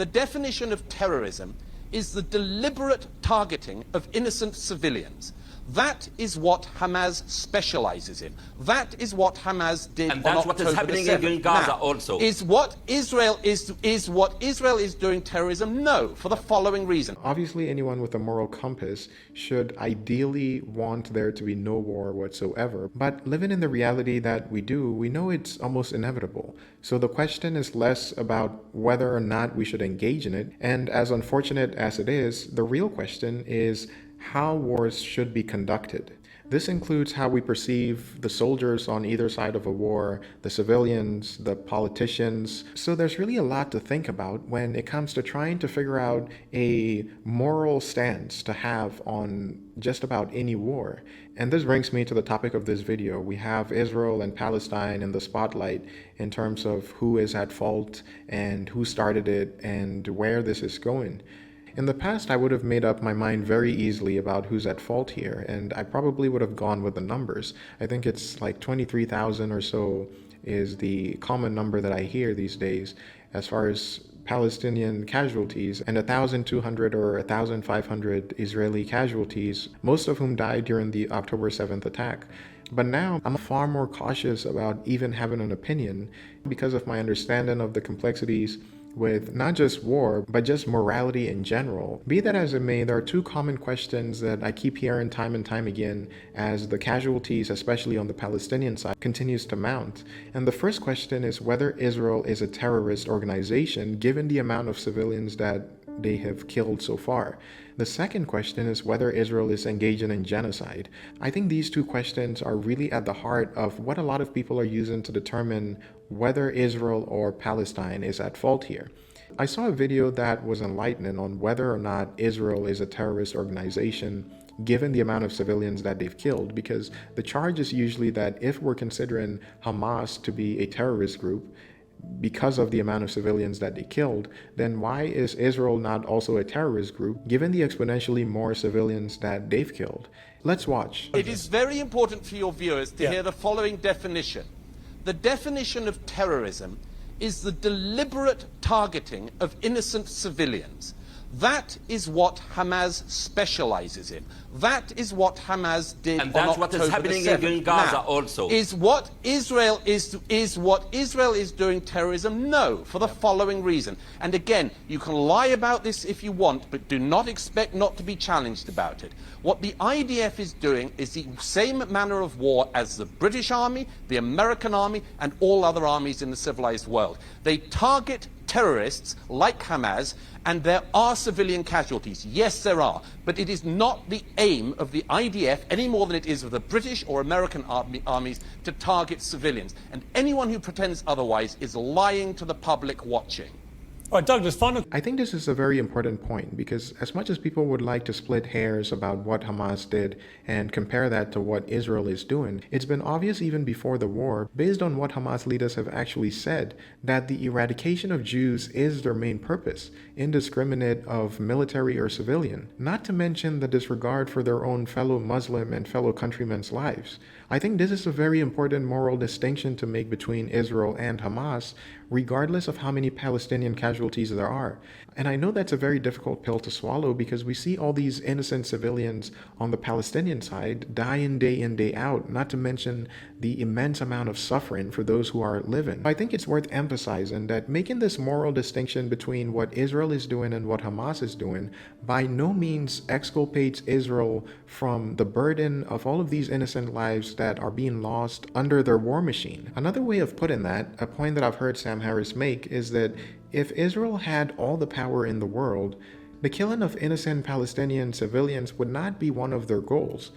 The definition of terrorism is the deliberate targeting of innocent civilians. That is what Hamas specializes in. That is what Hamas did and that's on what October is happening the 7th. in Gaza now, also. Is what Israel is doing terrorism? No, for the following reason. Obviously, anyone with a moral compass should ideally want there to be no war whatsoever. But living in the reality that we do, we know it's almost inevitable. So the question is less about whether or not we should engage in it. And as unfortunate as it is, the real question is how wars should be conducted. This includes how we perceive the soldiers on either side of a war, the civilians, the politicians. So there's really a lot to think about when it comes to trying to figure out a moral stance to have on just about any war. And this brings me to the topic of this video. We have Israel and Palestine in the spotlight in terms of who is at fault and who started it and where this is going. In the past, I would have made up my mind very easily about who's at fault here, and I probably would have gone with the numbers. I think it's like 23,000 or so is the common number that I hear these days as far as Palestinian casualties, and 1,200 or 1,500 Israeli casualties, most of whom died during the October 7th attack. But now I'm far more cautious about even having an opinion because of my understanding of the complexities with not just war, but just morality in general. Be that as it may, there are two common questions that I keep hearing time and time again as the casualties, especially on the Palestinian side, continues to mount. And the first question is whether Israel is a terrorist organization, given the amount of civilians that they have killed so far. The second question is whether Israel is engaging in genocide. I think these two questions are really at the heart of what a lot of people are using to determine whether Israel or Palestine is at fault here. I saw a video that was enlightening on whether or not Israel is a terrorist organization given the amount of civilians that they've killed, because the charge is usually that if we're considering Hamas to be a terrorist group, because of the amount of civilians that they killed, then why is Israel not also a terrorist group, given the exponentially more civilians that they've killed? Let's watch. It is very important for your viewers to hear the following definition. The definition of terrorism is the deliberate targeting of innocent civilians. That is what Hamas specializes in. That is what Hamas did and that's on what October is happening the 7th. in Gaza now, also. Is what Israel is doing terrorism? No, for the following reason. And again, you can lie about this if you want, but do not expect not to be challenged about it. What the IDF is doing is the same manner of war as the British Army, the American Army, and all other armies in the civilized world. They target terrorists like Hamas, and there are civilian casualties. Yes, there are. But it is not the aim of the IDF any more than it is of the British or American armies to target civilians. And anyone who pretends otherwise is lying to the public watching. All right, Douglas, final. I think this is a very important point because as much as people would like to split hairs about what Hamas did and compare that to what Israel is doing, it's been obvious even before the war, based on what Hamas leaders have actually said, that the eradication of Jews is their main purpose, indiscriminate of military or civilian, not to mention the disregard for their own fellow Muslim and fellow countrymen's lives. I think this is a very important moral distinction to make between Israel and Hamas, regardless of how many Palestinian casualties there are. And I know that's a very difficult pill to swallow because we see all these innocent civilians on the Palestinian side dying day in, day out, not to mention the immense amount of suffering for those who are living. I think it's worth emphasizing that making this moral distinction between what Israel is doing and what Hamas is doing by no means exculpates Israel from the burden of all of these innocent lives that are being lost under their war machine. Another way of putting that, a point that I've heard Sam Harris make, is that if Israel had all the power in the world, the killing of innocent Palestinian civilians would not be one of their goals.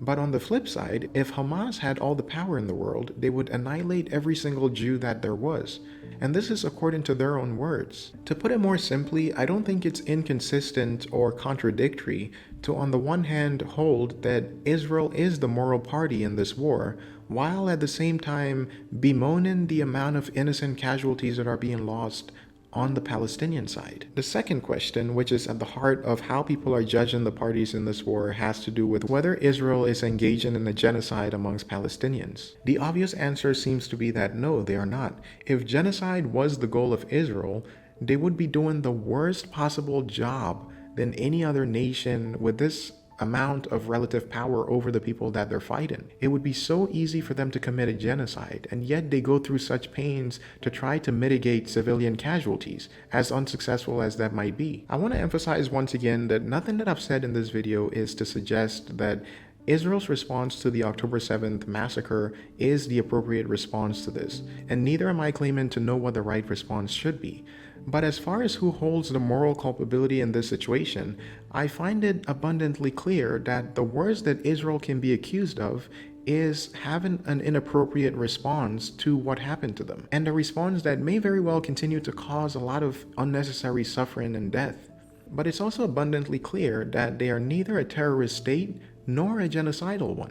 But on the flip side, if Hamas had all the power in the world, they would annihilate every single Jew that there was. And this is according to their own words. To put it more simply, I don't think it's inconsistent or contradictory to, on the one hand, hold that Israel is the moral party in this war, while at the same time bemoaning the amount of innocent casualties that are being lost on the Palestinian side. The second question, which is at the heart of how people are judging the parties in this war, has to do with whether Israel is engaging in a genocide amongst Palestinians. The obvious answer seems to be that no, they are not. If genocide was the goal of Israel, they would be doing the worst possible job than any other nation with this amount of relative power over the people that they're fighting. It would be so easy for them to commit a genocide, and yet they go through such pains to try to mitigate civilian casualties, as unsuccessful as that might be. I want to emphasize once again that nothing that I've said in this video is to suggest that Israel's response to the October 7th massacre is the appropriate response to this, and neither am I claiming to know what the right response should be. But as far as who holds the moral culpability in this situation, I find it abundantly clear that the worst that Israel can be accused of is having an inappropriate response to what happened to them, and a response that may very well continue to cause a lot of unnecessary suffering and death. But it's also abundantly clear that they are neither a terrorist state nor a genocidal one.